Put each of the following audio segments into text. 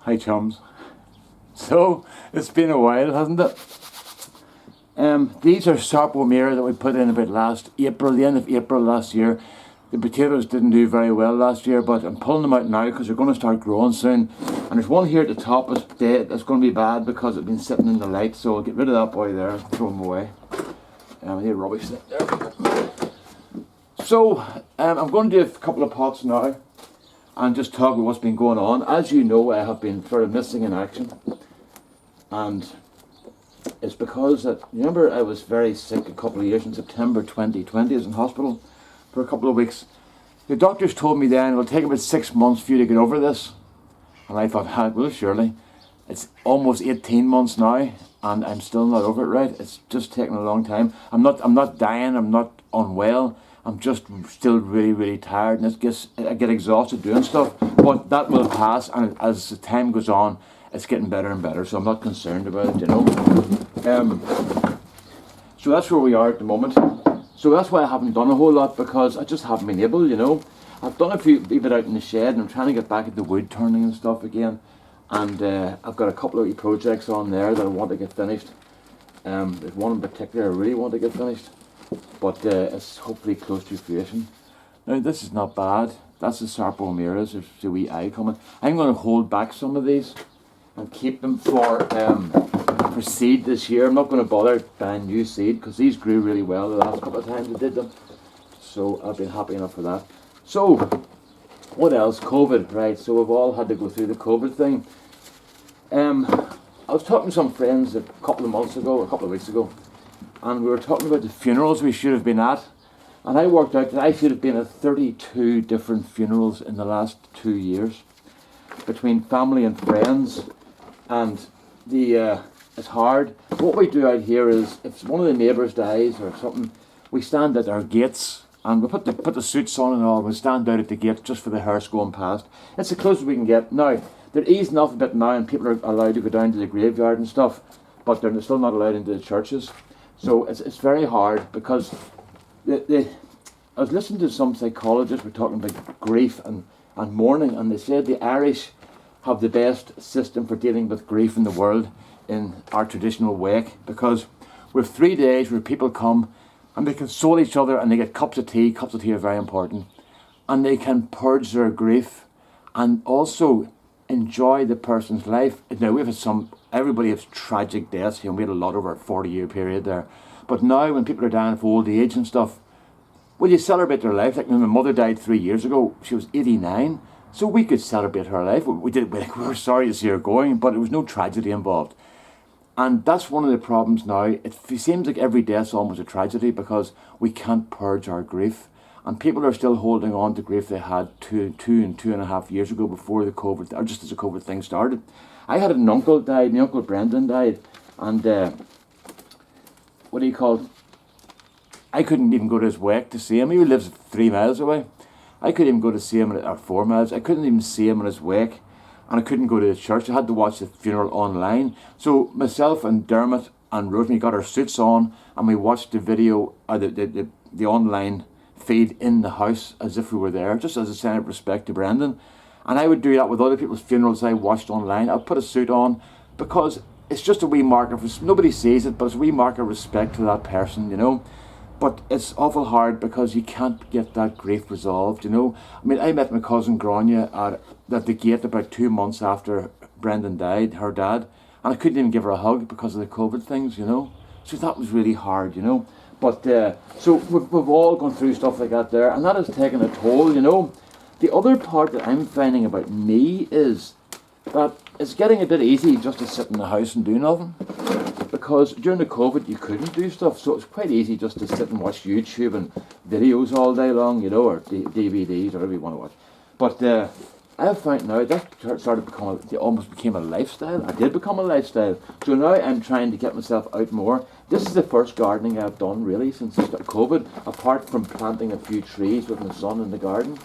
Hi chums. So, it's been a while, hasn't it? These are Sarpomera that we put in about last April, the end of April last year. The potatoes didn't do very well last year, but I'm pulling them out now because they're going to start growing soon. And there's one here at the top that's dead, that's going to be bad because it's been sitting in the light, so I'll get rid of that boy there, throw him away. Here, rubbish there. So, I'm going to do a couple of pots now and just talk about what's been going on. As you know, I have been sort of missing in action, and it's because that, remember, I was very sick a couple of years in September 2020. I was in hospital for a couple of weeks. The doctors told me then it'll take about 6 months for you to get over this, and I thought, well, surely. It's almost 18 months now, and I'm still not over it. Right? It's just taking a long time. I'm not dying. I'm not unwell. I'm just still really, really tired, and I get exhausted doing stuff. But that will pass, and as the time goes on, it's getting better and better. So I'm not concerned about it, you know. So that's where we are at the moment. So that's why I haven't done a whole lot, because I just haven't been able, you know. I've done a few bit out in the shed, and I'm trying to get back into wood turning and stuff again. And I've got a couple of projects on there that I want to get finished. There's one in particular I really want to get finished, but it's hopefully close to fruition. Now this is not bad. That's the Sarpomeras. There's the wee eye coming. I'm going to hold back some of these and keep them for seed this year. I'm not going to bother buying new seed because these grew really well the last couple of times I did them. So I've been happy enough for that. So what else? COVID, right? So we've all had to go through the COVID thing. I was talking to some friends a couple of weeks ago, and we were talking about the funerals we should have been at. And I worked out that I should have been at 32 different funerals in the last 2 years, between family and friends. And it's hard. What we do out here is, if one of the neighbours dies or something, we stand at our gates and we put the suits on and all. We stand out at the gate just for the hearse going past. It's the closest we can get. Now, they're easing off a bit now, and people are allowed to go down to the graveyard and stuff, but they're still not allowed into the churches. So it's very hard, because I was listening to some psychologists were talking about grief and mourning, and they said the Irish have the best system for dealing with grief in the world in our traditional wake, because we have 3 days where people come and they console each other, and they get cups of tea. Cups of tea are very important, and they can purge their grief and also enjoy the person's life. Now, we've had everybody has tragic deaths here, and we had a lot over a 40-year period there. But now, when people are dying of old age and stuff, well, you celebrate their life. Like when my mother died 3 years ago, she was 89, so we could celebrate her life. We were sorry to see her going, but there was no tragedy involved. And that's one of the problems now. It seems like every death's almost a tragedy, because we can't purge our grief. And people are still holding on to grief they had two and 2.5 years ago, before the COVID, or just as the COVID thing started. I had an uncle died, my uncle Brendan died, and I couldn't even go to his wake to see him. He lives 3 miles away. I couldn't even go to see him at 4 miles. I couldn't even see him in his wake, and I couldn't go to the church. I had to watch the funeral online. So myself and Dermot and Rosemary got our suits on, and we watched the video, the online feed in the house, as if we were there, just as a sign of respect to Brendan. And I would do that with other people's funerals I watched online. I'd put a suit on, because it's just a wee mark of, nobody sees it, but it's a wee mark of respect to that person, you know. But it's awful hard, because you can't get that grief resolved, you know. I mean, I met my cousin Grania at the gate about 2 months after Brendan died, her dad, and I couldn't even give her a hug because of the COVID things, you know. So that was really hard, you know. But so we've all gone through stuff like that there, and that has taken a toll, you know. The other part that I'm finding about me is that it's getting a bit easy just to sit in the house and do nothing, because during the COVID you couldn't do stuff, so it's quite easy just to sit and watch YouTube and videos all day long, you know, or DVDs, or whatever you want to watch. But I've found now that it almost became a lifestyle. I did become a lifestyle. So now I'm trying to get myself out more. This is the first gardening I've done really since COVID, apart from planting a few trees with my son in the garden.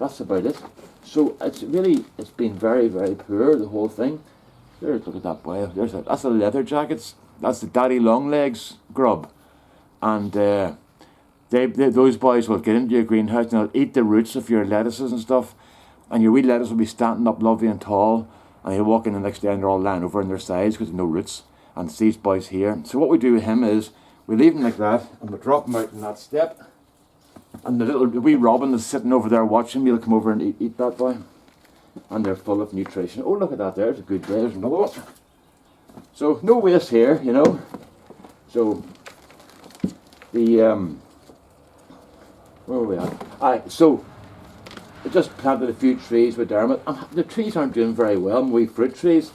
That's about it. So it's been very, very poor, the whole thing. Look at that boy. That's the leather jackets. That's the daddy long legs grub. And those boys will get into your greenhouse and they'll eat the roots of your lettuces and stuff. And your wee lettuce will be standing up lovely and tall. and he'll walk in the next day and they're all lying over on their sides because they've no roots. And it's these boys here. So what we do with him is we leave him like that, and we drop him out in that step. And the wee robin is sitting over there watching. He'll come over and eat that boy. And they're full of nutrition. Oh, look at that, there's a good day. There's another one. So no waste here, you know. So the where are we at? So I just planted a few trees with Dermot. The trees aren't doing very well, my wee fruit trees.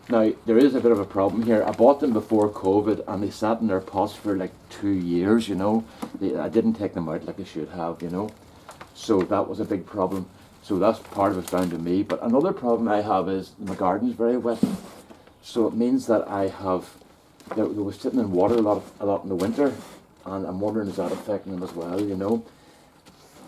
Now there is a bit of a problem here. I bought them before COVID and they sat in their pots for like 2 years, you know. I didn't take them out like I should have, you know. So that was a big problem. So that's part of it's down to me. But another problem I have is my garden's very wet. So it means that I have, they were sitting in water a lot in the winter, and I'm wondering is that affecting them as well, you know.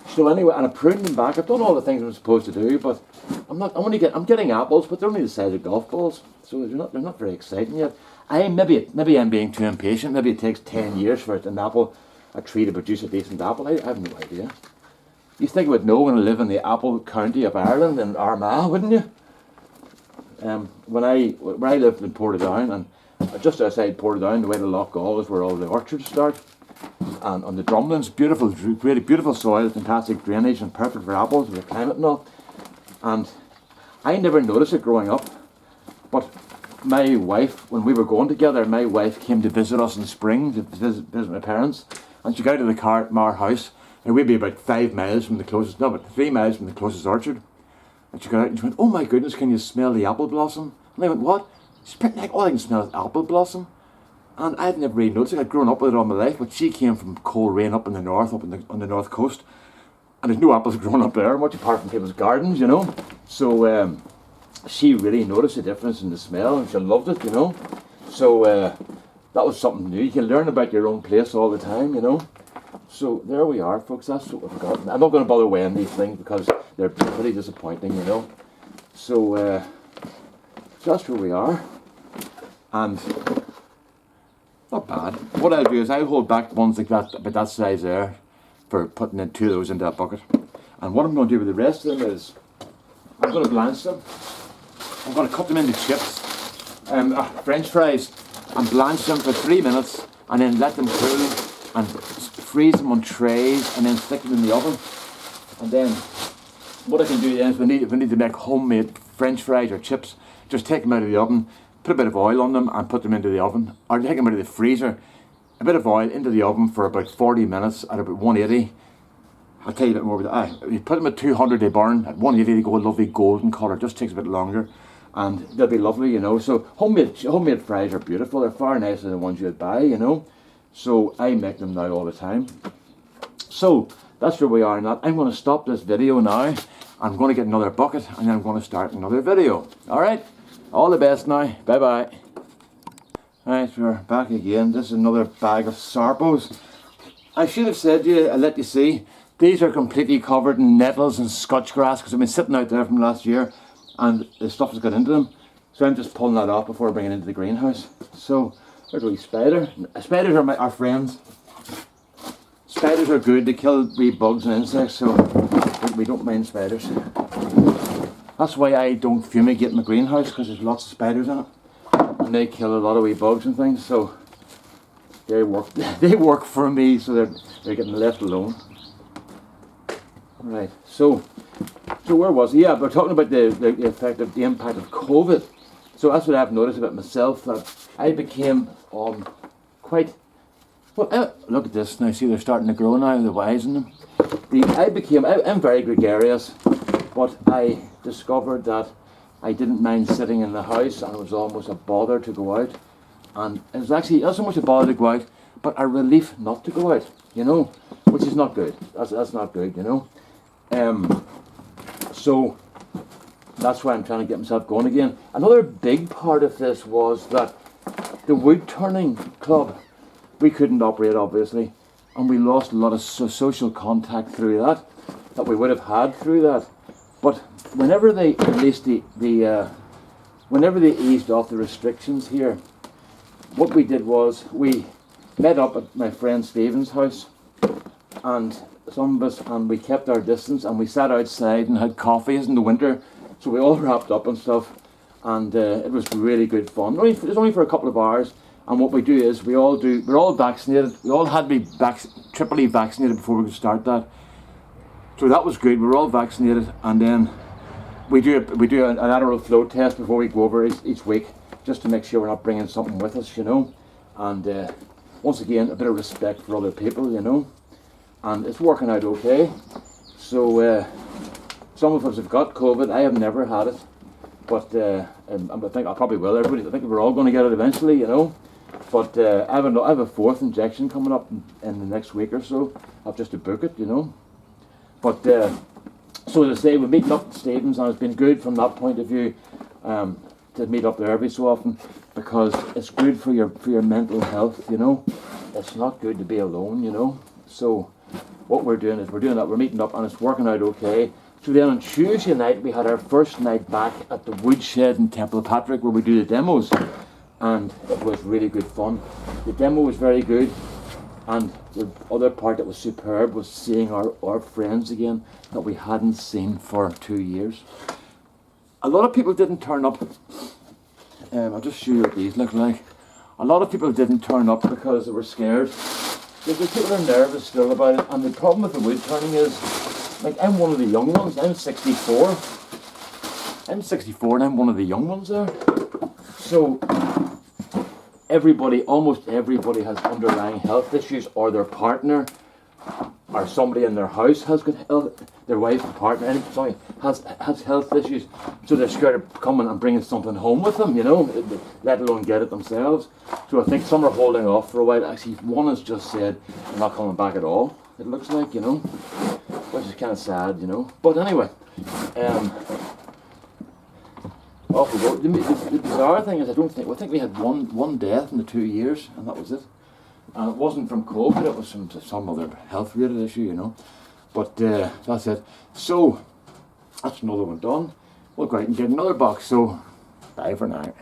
So anyway, and I pruned them back. I've done all the things I'm supposed to do, but I'm getting apples, but they're only the size of golf balls, so they're not very exciting yet. Maybe I'm being too impatient. Maybe it takes 10 years for a tree to produce a decent apple. I have no idea. You think I would know when I live in the apple county of Ireland in Armagh, wouldn't you? Where I lived in Portadown, and just outside Portadown, the way to Loch Gall is where all the orchards start. And on the drumlins, really beautiful soil, fantastic drainage, and perfect for apples with the climate and all. And I never noticed it growing up, but my wife, when we were going together, my wife came to visit us in spring to visit my parents, and she got out of the car at our house, and we'd be about 3 miles from the closest orchard. And she got out and she went, "Oh my goodness, can you smell the apple blossom?" And I went, "What?" She's like, "All I can smell is apple blossom." And I'd never really noticed it. I'd grown up with it all my life, but she came from Coleraine up in the north, on the north coast. And there's no apples growing up there, much apart from people's gardens, you know. So she really noticed the difference in the smell, and she loved it, you know. So that was something new. You can learn about your own place all the time, you know. So there we are, folks. That's what we've got. I'm not going to bother weighing these things because they're pretty disappointing, you know. So that's where we are. And not bad. What I'll do is I'll hold back ones like that, about that size there, for putting in 2 of those into that bucket. And what I'm going to do with the rest of them is I'm going to blanch them. I'm going to cut them into chips, French fries, and blanch them for 3 minutes, and then let them cool and freeze them on trays, and then stick them in the oven. And then what I can do then is if we need to make homemade French fries or chips, just take them out of the oven, put a bit of oil on them and put them into the oven, or take them out of the freezer, a bit of oil into the oven for about 40 minutes at about 180. I'll tell you a bit more about that. You put them at 200, they burn. At 180 they go a lovely golden colour. It just takes a bit longer, and they'll be lovely, you know. So homemade fries are beautiful. They're far nicer than the ones you'd buy, you know. So I make them now all the time. So that's where we are now. I'm going to stop this video now. I'm going to get another bucket, and then I'm going to start another video. Alright, all the best now. Bye bye. Alright, we're back again. This is another bag of Sarpos. I should have said to you, I'll let you see, these are completely covered in nettles and scotch grass because I've been sitting out there from last year and the stuff has got into them. So I'm just pulling that off before I bring it into the greenhouse. So there's a wee spider. Spiders are our friends. Spiders are good, they kill wee bugs and insects, so we don't mind spiders. That's why I don't fumigate my greenhouse, because there's lots of spiders in it. And they kill a lot of wee bugs and things, so they work for me, so they're getting left alone. Right, so where was he? Yeah, we're talking about the effect of the impact of COVID. So that's what I've noticed about myself, that I became quite, well, look at this now, see they're starting to grow now, the wires in them. I'm very gregarious, but I discovered that I didn't mind sitting in the house, and it was almost a bother to go out. And it was actually not so much a bother to go out, but a relief not to go out, you know, which is not good. That's not good, you know. So that's why I'm trying to get myself going again. Another big part of this was that the Woodturning club, we couldn't operate obviously, and we lost a lot of social contact through that we would have had through that. But whenever they released whenever they eased off the restrictions here, what we did was we met up at my friend Stephen's house, and some of us, and we kept our distance, and we sat outside and had coffees in the winter, so we all wrapped up and stuff, and it was really good fun. It was only for a couple of hours, and what we do is we're all vaccinated. We all had to be triply vaccinated before we could start that. So that was good. We were all vaccinated, and then we do an lateral flow test before we go over each week, just to make sure we're not bringing something with us, And once again, a bit of respect for other people, And it's working out okay. So some of us have got COVID. I have never had it, but I think I probably will. I think we're all going to get it eventually, But I have a fourth injection coming up in the next week or so. I've just to book it, But so as I say, we're meeting up at Stevens, and it's been good from that point of view to meet up there every so often, because it's good for your mental health, It's not good to be alone, So what we're doing is we're meeting up, and it's working out okay. So then on Tuesday night we had our first night back at the woodshed in Temple of Patrick, where we do the demos, and it was really good fun. The demo was very good, and the other part that was superb was seeing our friends again that we hadn't seen for 2 years. A lot of people didn't turn up. I'll just show you what these look like. A lot of people didn't turn up because they were scared. Because people are nervous still about it, and the problem with the wood turning is, like, I'm one of the young ones. I'm 64. I'm 64 and I'm one of the young ones there. So almost everybody has underlying health issues, or their partner or somebody in their house has got their wife, partner, has health issues. So they're scared of coming and bringing something home with them, let alone get it themselves. So I think some are holding off for a while. Actually, one has just said they're not coming back at all, it looks like, which is kind of sad, But anyway, off we go. The bizarre thing is, I think we had one death in the 2 years, and that was it. And it wasn't from COVID, it was from some other health-related issue, But that's it. So that's another one done. We'll go out and get another box. So bye for now.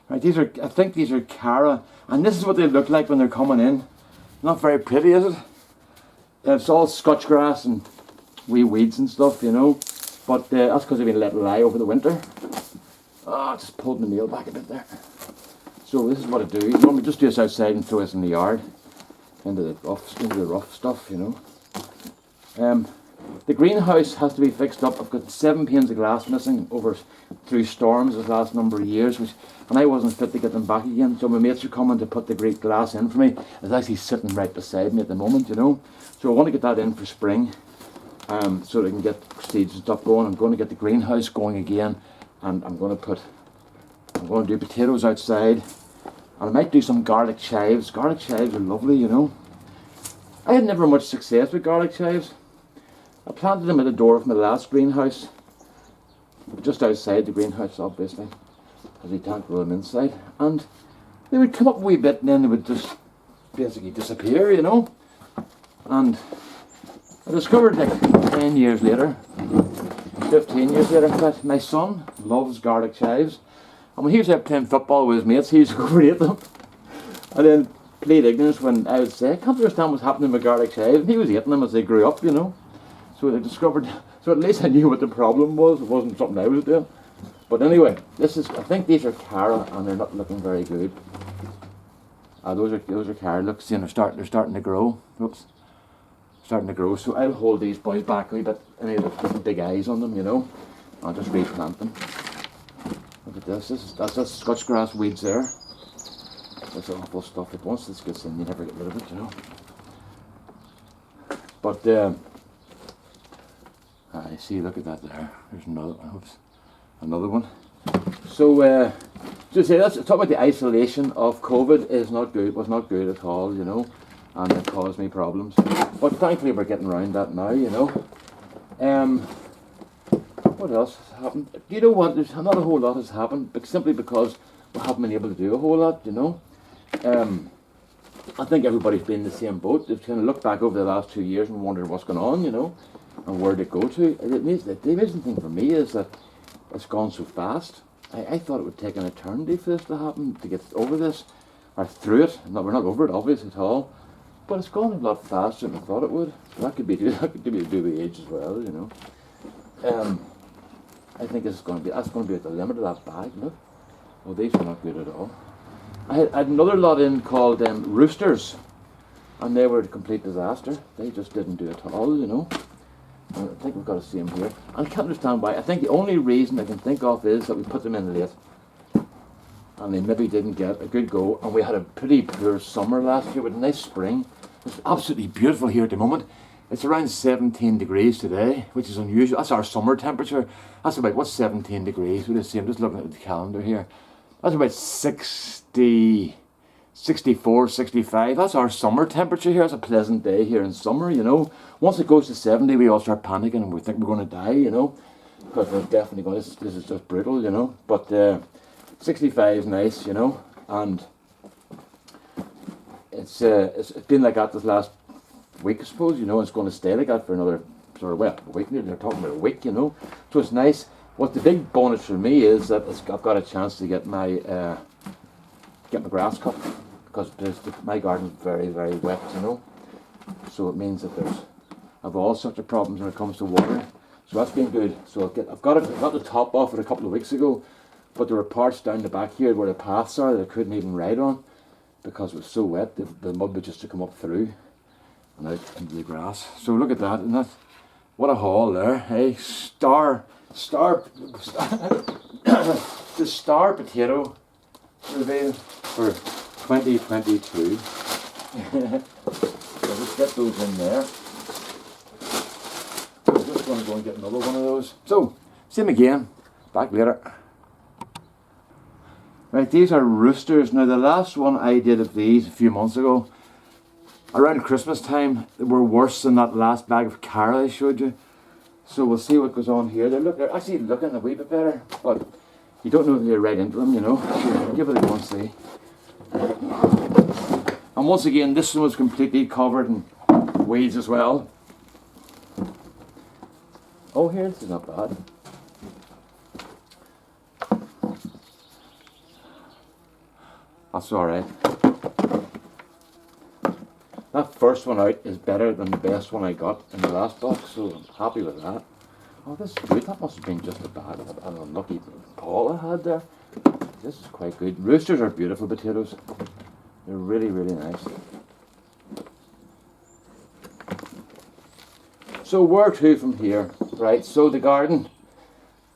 Right, I think these are Cara, and this is what they look like when they're coming in. Not very pretty, is it? It's all scotch grass and wee weeds and stuff, But that's because they've been let lie over the winter. I just pulled the nail back a bit there. So this is what I do. You normally just do this outside and throw this in the yard, into the rough stuff, The greenhouse has to be fixed up. I've got 7 panes of glass missing through storms the last number of years, and I wasn't fit to get them back again. So my mates are coming to put the great glass in for me. It's actually sitting right beside me at the moment, So I want to get that in for spring, so they can get seeds and stuff going. I'm going to get the greenhouse going again, and I'm going to do potatoes outside, and I might do some garlic chives. Garlic chives are lovely, I had never much success with garlic chives. I planted them at the door of my last greenhouse, just outside the greenhouse, obviously, because you can't grow them inside. And they would come up a wee bit, and then they would just basically disappear, And I discovered, like 10 years later, 15 years later, in fact, my son loves garlic chives. And when he was out playing football with his mates, he used to go over and eat them. And then played ignorance when I would say, I can't understand what's happening with garlic chives. And he was eating them as they grew up, So they discovered, so at least I knew what the problem was. It wasn't something I was doing. But anyway, I think these are Cara, and they're not looking very good. Those are Cara. Look, see, they're starting to grow. Oops. Starting to grow. So I'll hold these boys back a wee bit, and they'll have big eyes on them, I'll just replant them. Look at this. That's scotch grass weeds there. That's awful stuff. Once this gets in, you never get rid of it, But I see. Look at that there. There's another one. Oops, another one. So talk about the isolation of COVID is not good. Was not good at all, and it caused me problems. But thankfully we're getting around that now, What else has happened? Do you know what? There's not a whole lot has happened, but simply because we haven't been able to do a whole lot, I think everybody's been in the same boat. They've kind of looked back over the last 2 years and wondered what's going on, and where to go to. The amazing thing for me is that it's gone so fast. I thought it would take an eternity for this to happen, to get over this, or through it. No, we're not over it, obviously, at all. But it's gone a lot faster than I thought it would. That could be to do with age as well, I think that's going to be at the limit of that bag. Look, oh, these are not good at all. I had another lot in called roosters, and they were a complete disaster. They just didn't do it at all, you know. And I think we've got to see them here. And I can't understand why. I think the only reason I can think of is that we put them in late, and they maybe didn't get a good go. And we had a pretty poor summer last year with a nice spring. It's absolutely beautiful here at the moment. It's around 17 degrees today, which is unusual. That's our summer temperature. That's about, what's 17 degrees? We'll see. I'm just looking at the calendar here. That's about 60, 64, 65. That's our summer temperature here. It's a pleasant day here in summer, you know. Once it goes to 70, we all start panicking and we think we're going to die, you know. Because we're definitely going, this is just brutal, you know. But 65 is nice, you know. And it's been like that this last week, I suppose, you know. It's going to stay like that for another sort of, well, a week. They're talking about a week, you know. So it's nice. What the big bonus for me is that I've got a chance to get my grass cut, because my garden's very, very wet, you know. So it means that I've all sorts of problems when it comes to water. So that's been good. So I got the top off it a couple of weeks ago, but there were parts down the back here where the paths are that I couldn't even ride on because it was so wet. The mud would just to come up through and out into the grass. So look at that, and that, what a haul there, hey? The star potato reveal for 2022. So let's get those in there. I'm just going to go and get another one of those. So, same again, back later. Right, these are roosters. Now the last one I did of these a few months ago, around Christmas time, they were worse than that last bag of Carol I showed you. So we'll see what goes on here. They're actually looking a wee bit better, but you don't know if you're right into them, you know. So give it a go and see. And once again, this one was completely covered in weeds as well. Oh, here, this is not bad. That's alright. That first one out is better than the best one I got in the last box, so I'm happy with that. Oh, this is good. That must have been just a bad, an unlucky paw I had there. This is quite good. Roosters are beautiful potatoes. They're really, really nice. So where to from here? Right, so the garden.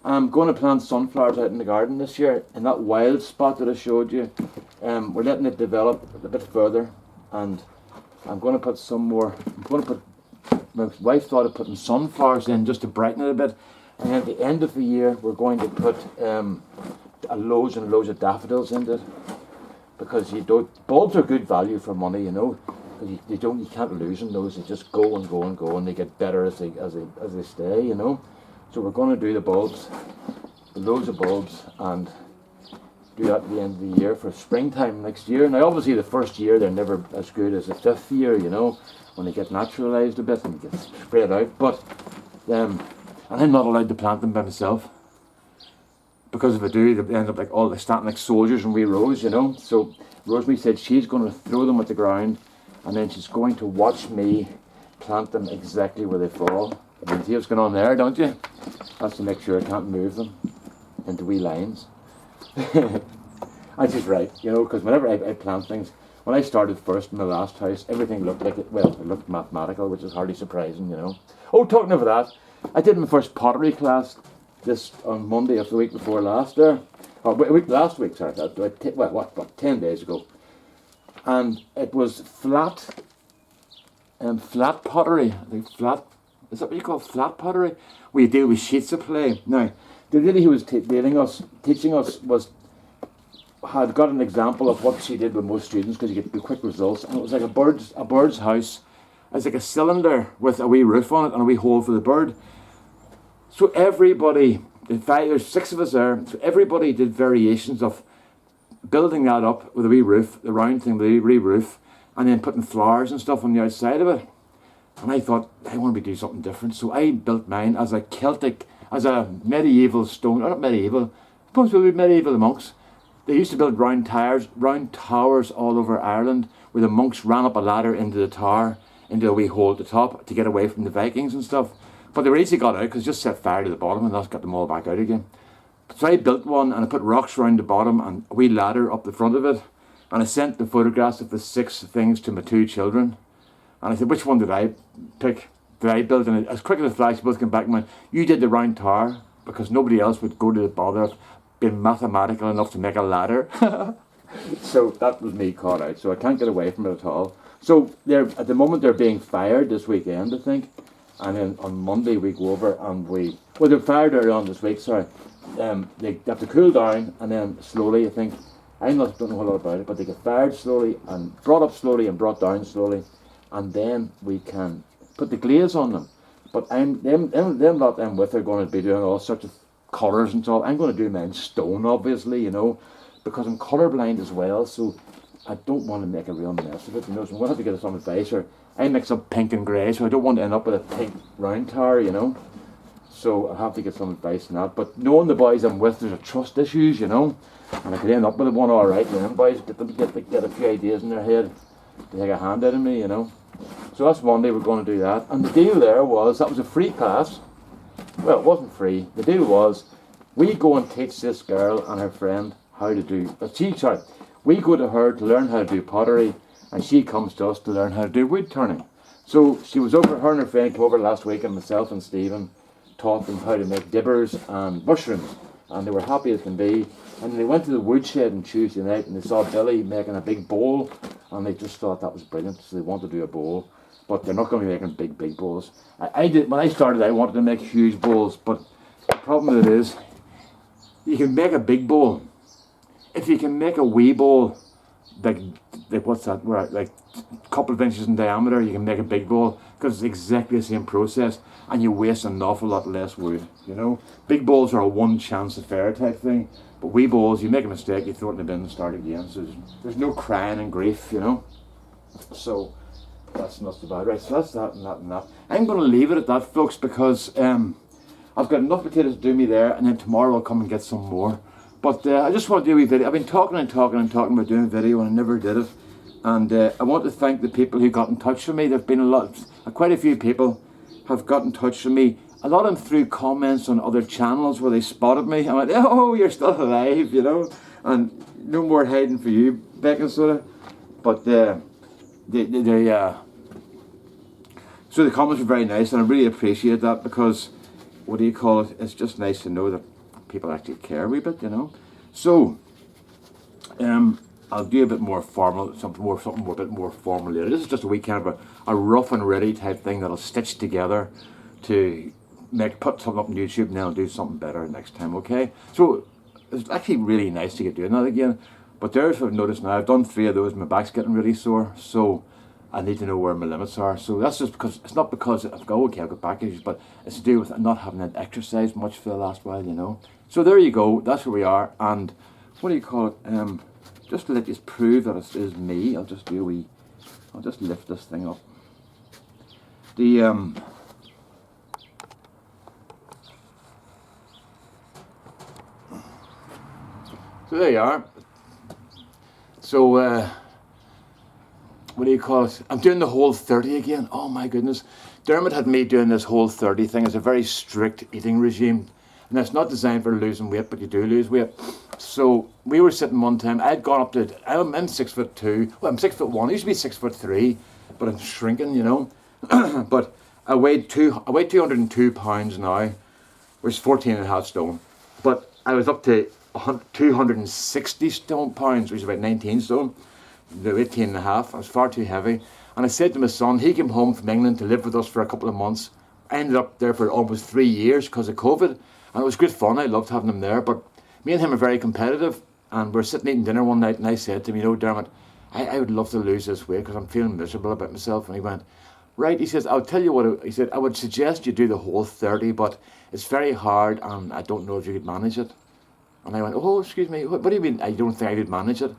I'm going to plant sunflowers out in the garden this year in that wild spot that I showed you. We're letting it develop a bit further, and I'm going to put some more. My wife thought of putting sunflowers in just to brighten it a bit, and at the end of the year we're going to put loads and loads of daffodils into it, because bulbs are good value for money, you know. You can't lose them. Those, they just go and go and go, and they get better as they stay, you know. So we're going to do the bulbs, loads of bulbs, and do that at the end of the year for springtime next year. Now obviously the first year they're never as good as the fifth year, you know, when they get naturalised a bit and get spread out. But and I'm not allowed to plant them by myself, because if I do, they end up like all standing like soldiers in wee rows, you know. So Rosemary said she's going to throw them at the ground, and then she's going to watch me plant them exactly where they fall. You can see what's going on there, don't you? That's to make sure I can't move them into wee lines. And she's right, you know, because whenever I plant things, when I started first in the last house, everything looked like it looked mathematical, which is hardly surprising, you know. Oh, talking of that, I did my first pottery class this on Monday of the week before last there. Or last week, sorry, 10 days ago. And it was flat pottery. I think flat, is that what you call flat pottery? Where you deal with sheets of clay. Now, the lady who was teaching us had got an example of what she did with most students, because you get quick results. And it was like a bird's house. It's like a cylinder with a wee roof on it and a wee hole for the bird. So everybody, there's 6 of us there, so everybody did variations of building that up with a wee roof, the round thing with a wee roof, and then putting flowers and stuff on the outside of it. And I thought, I want to do something different. So I built mine as a medieval stone, or not medieval, I suppose it would be medieval monks. They used to build round towers all over Ireland, where the monks ran up a ladder into the tower, into a wee hole at the top to get away from the Vikings and stuff. But they were easily got out because just set fire to the bottom and that's got them all back out again. So I built one and I put rocks around the bottom and a wee ladder up the front of it. And I sent the photographs of the 6 things to my 2 children. And I said, which one did I pick? Did I build? And as quick as a flash, both came back and went, you did the round tower because nobody else would go to the bother of being mathematical enough to make a ladder. So that was me caught out. So I can't get away from it at all. So they're at the moment they're being fired this weekend, I think. And then on Monday we go over and they're fired early on this week, sorry. They have to cool down and then slowly, I think, don't know a lot about it, but they get fired slowly and brought up slowly and brought down slowly, and then we can put the glaze on them. But them lot I'm with are going to be doing all sorts of colours and so on. I'm going to do mine stone, obviously, you know, because I'm colourblind as well, so I don't want to make a real mess of it, you know, so I'm going to have to get some advice, or I mix up pink and grey, so I don't want to end up with a pink round tower, you know. So I have to get some advice on that. But knowing the boys I'm with, there's a trust issues, you know. And I could end up with one all right, then boys get a few ideas in their head to take a hand out of me, you know. So that's Monday we're going to do that. And the deal there was, that was a free class. Well, it wasn't free. The deal was, we go and teach this girl and her friend how to do, we go to her to learn how to do pottery, and she comes to us to learn how to do wood turning. So she was over, her and her friend came over last week, and myself and Stephen taught them how to make dibbers and mushrooms, and they were happy as can be. And they went to the woodshed on Tuesday night and they saw Billy making a big bowl, and they just thought that was brilliant, so they wanted to do a bowl. But they're not going to be making big bowls. When I started, I wanted to make huge bowls, but the problem with it is, you can make a big bowl. If you can make a wee bowl, like what's that, like a couple of inches in diameter, you can make a big bowl, because it's exactly the same process, and you waste an awful lot less wood, you know. Big bowls are a one chance affair type thing, but wee bowls, you make a mistake, you throw it in the bin and start again, so there's no crying and grief, you know. So that's not so bad. Right, so that's that and that and that. I'm going to leave it at that, folks, because I've got enough potatoes to do me there, and then tomorrow I'll come and get some more. But I just want to do a wee video. I've been talking about doing a video, and I never did it. And I want to thank the people who got in touch with me. There've been quite a few people have got in touch with me. A lot of them through comments on other channels where they spotted me. I went, oh, you're still alive, you know. And no more hiding for you, Beck, sort of. But so the comments were very nice, and I really appreciate that, because what do you call it? It's just nice to know that people actually care a wee bit, you know. So I'll do a bit more formal, something a bit more formal later. This is just a wee kind of a rough and ready type thing that I'll stitch together to put something up on YouTube, and then I'll do something better next time, okay? So it's actually really nice to get doing that again. But there's what I've noticed now, I've done 3 of those, my back's getting really sore, so I need to know where my limits are. So that's just because, it's not because I've got back issues, but it's to do with not having exercised much for the last while, you know. So there you go, that's where we are, and what do you call it, just to let you prove that it is me, I'll just lift this thing up. So there you are. So, what do you call it? I'm doing the whole 30 again. Oh my goodness. Dermot had me doing this whole 30 thing. It's a very strict eating regime. And it's not designed for losing weight, but you do lose weight. So we were sitting one time, I'd gone up to, I'm 6'2", well I'm 6'1", I used to be 6'3", but I'm shrinking, you know. But I weigh 202 pounds now, which is 14.5 stone. But I was up to 260 pounds, which is about 19 stone. The 18.5, I was far too heavy. And I said to my son, he came home from England to live with us for a couple of months. I ended up there for almost 3 years because of COVID. And it was good fun, I loved having him there. But me and him are very competitive. And we're sitting eating dinner one night, and I said to him, you know, Dermot, I would love to lose this weight because I'm feeling miserable about myself. And he went, right, he says, I'll tell you what, he said, I would suggest you do the whole 30, but it's very hard and I don't know if you could manage it. And I went, oh, excuse me, what do you mean I don't think I could manage it?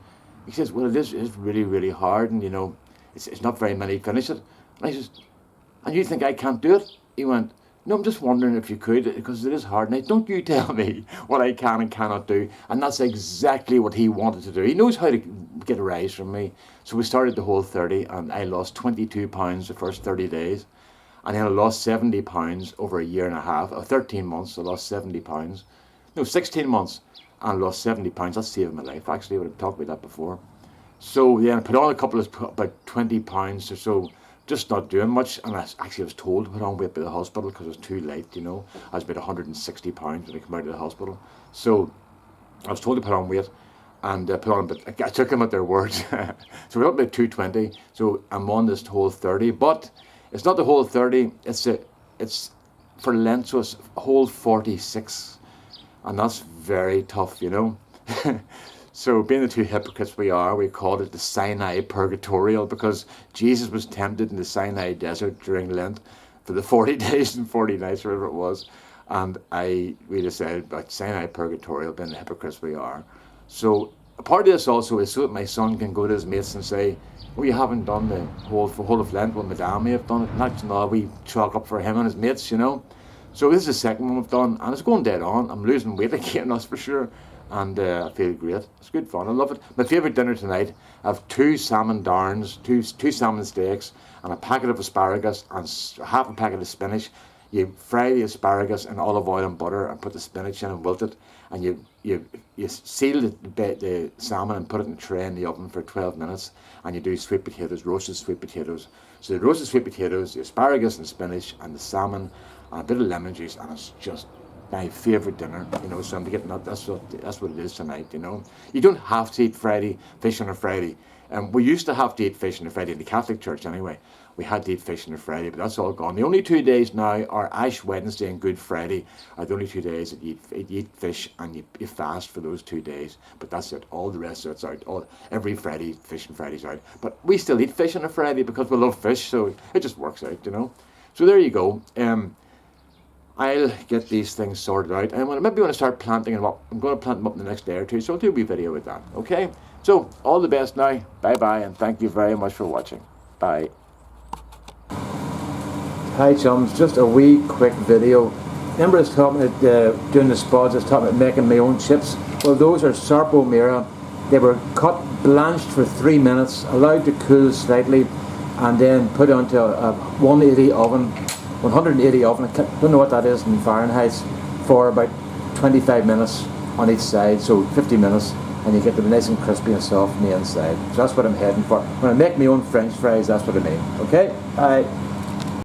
He says, well, it's really, really hard, and, you know, it's not very many finish it. And I says, and you think I can't do it? He went, no, I'm just wondering if you could, because it is hard. Now, don't you tell me what I can and cannot do. And that's exactly what he wanted to do. He knows how to get a rise from me. So we started the whole 30, and I lost 22 pounds the first 30 days. And then I lost 70 pounds over a year and a half, or 13 months, I lost 70 pounds. No, 16 months, and I lost 70 pounds. That saved my life, actually. I would have talked about that before. So yeah, I put on a couple of, about 20 pounds or so, just not doing much. And I was told to put on weight by the hospital because it was too late, you know. I was about 160 pounds when I came out of the hospital. So I was told to put on weight, and put on, but I took them at their words. So we're up about 220. So I'm on this whole 30, but it's not the whole 30. It's for Lent, so it's whole 46, and that's very tough, you know. So being the two hypocrites we called it the Sinai Purgatorial, because Jesus was tempted in the Sinai desert during Lent for the 40 days and 40 nights, whatever it was. And we decided about Sinai Purgatorial, being the hypocrites we are. So a part of this also is so that my son can go to his mates and say, oh, you haven't done the whole of Lent. Well, Madame may have done it. Not, you know, we chalk up for him and his mates, you know. So this is the second one we've done, and it's going dead on. I'm losing weight again, that's for sure. And I feel great. It's good fun. I love it. My favourite dinner tonight, I have 2 salmon darns, two salmon steaks, and a packet of asparagus, and half a packet of spinach. You fry the asparagus in olive oil and butter, and put the spinach in and wilt it, and you seal the salmon and put it in a tray in the oven for 12 minutes, and you do sweet potatoes, roasted sweet potatoes. So the roasted sweet potatoes, the asparagus and spinach, and the salmon, and a bit of lemon juice, and it's just my favourite dinner, you know. So I'm getting that. That's what it is tonight, you know. You don't have to eat fish on a Friday. We used to have to eat fish on a Friday in the Catholic Church anyway. We had to eat fish on a Friday, but that's all gone. The only 2 days now are Ash Wednesday and Good Friday are the only 2 days that you eat fish, and you fast for those 2 days. But that's it. All the rest of it's out. Every Friday, fish and Friday's out. But we still eat fish on a Friday because we love fish, so it just works out, you know. So there you go. I'll get these things sorted out. And maybe when I start planting them up, I'm going to plant them up in the next day or two, so I'll do a wee video with that. Okay? So, all the best now. Bye-bye, and thank you very much for watching. Bye. Hi chums, just a wee quick video. Remember I was talking about doing the spuds, I was talking about making my own chips. Well, those are Sarpo Mira. They were cut, blanched for 3 minutes, allowed to cool slightly, and then put onto a 180 oven. 180 oven, I don't know what that is in Fahrenheit, for about 25 minutes on each side, so 50 minutes, and you get them nice and crispy and soft on the inside. So that's what I'm heading for. When I make my own French fries, that's what I mean. Okay? Bye.